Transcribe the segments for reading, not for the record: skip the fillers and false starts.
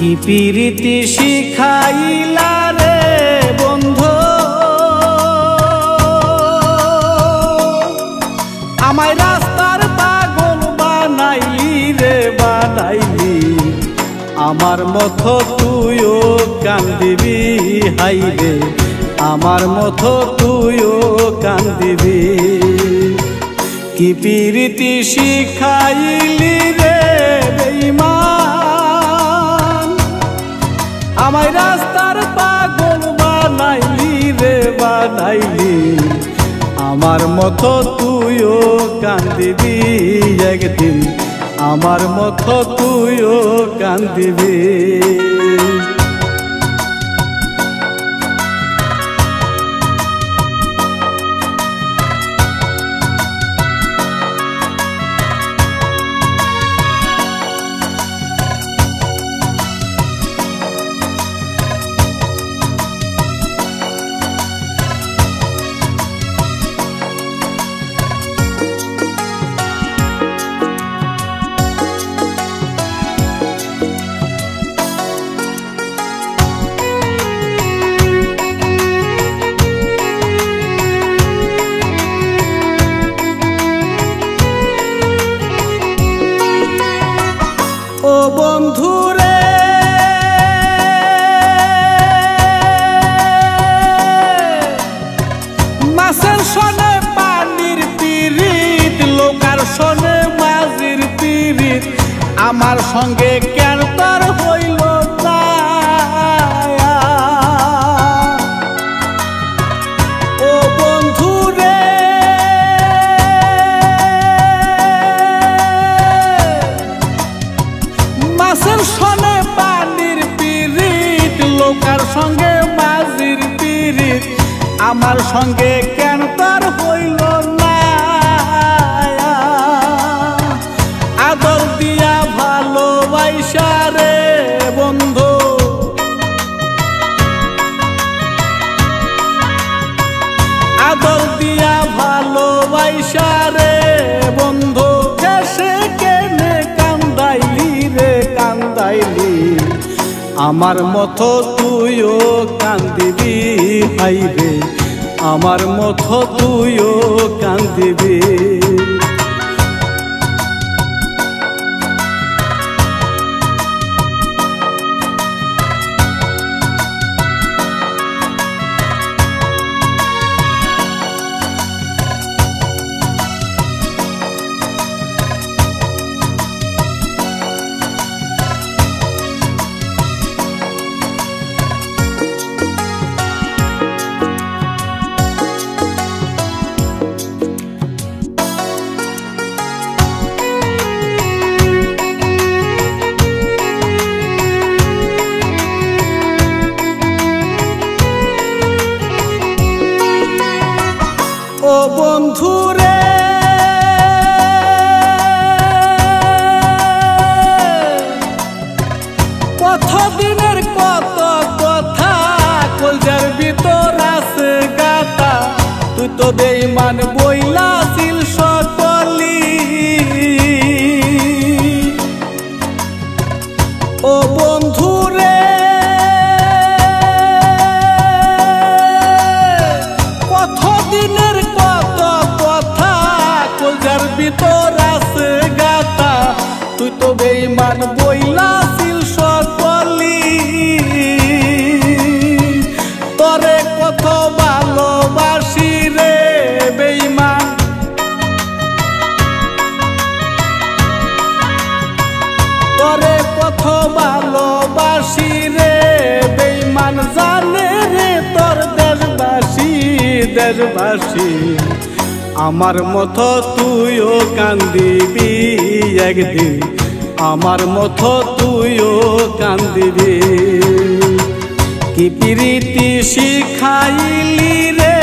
কি প্রীতি শিখাইলা রে বন্ধু, আমায় রাস্তার পাগল বানাইলি রে বানাইলি। আমার মতো তুইও কান্দিবি হাইরে, আমার মতো তুইও কান্দিবি। কি প্রীতি শিখাইলি রে বেঈমান, আমায় রাস্তার পাগল বানাইলি রে বানাইলি। আমার মতো তুইও কান্দিবি একদিন, আমার মতো তুইও কান্দিবি। ও বন্ধুরে মাছের সনে পানির পিরিত, লোকার সনে মাঝির পিরিত, আমার সঙ্গে কেন তোর হইল না। ও বন্ধুরে মাছের সনে পানির পিরিত, লোকার সঙ্গে মাঝির পিরিত, আমার সঙ্গে কেন তার হইল না। আদর দিয়া ভালোবাসা রে বন্ধু, আদর দিয়া ভালোবাসা রে বন্ধু, দেশে কেনে কান্দাইলি রে কান্দাইলি। আমার মতো তুইও কান্দিবি হাইরে, আমার মতো তুইও কান্দিবি। ও বন্ধুরে কতদিনের কত কথা, কলজার ভিতর আছে গাথা, তুই তো বেঈমান বইলাছিল সকলি। ও বন্ধুরে কতদিনের কত কথা, কলজার ভিতর আছে গাথা, তুই তো বেঈমান বইলাছিল সকলি। তরে কত ভালোবাসি রে বেঈমান, তরে কত ভালোবাসি রে বেঈমান। জানে রে তোর দেশবাসী দেশবাসী, আমার মতো তুইও কান্দিবি একদিন, আমার মতো তুইও কান্দিবি। কি প্রীতি শিখাইলি রে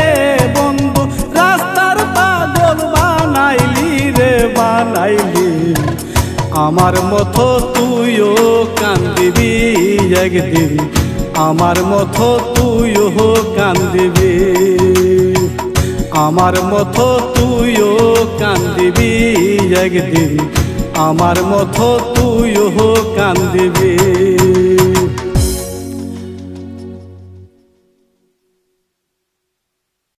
বন্ধু, রাস্তার পাগল বানাইলি রে বানাইলি। আমার মতো তুইও কান্দিবি একদিন, আমার মতো তুইও কান্দিবি। আমার মতো তুইও কান্দিবি একদিন, আমার মতো তুইও কান্দিবি।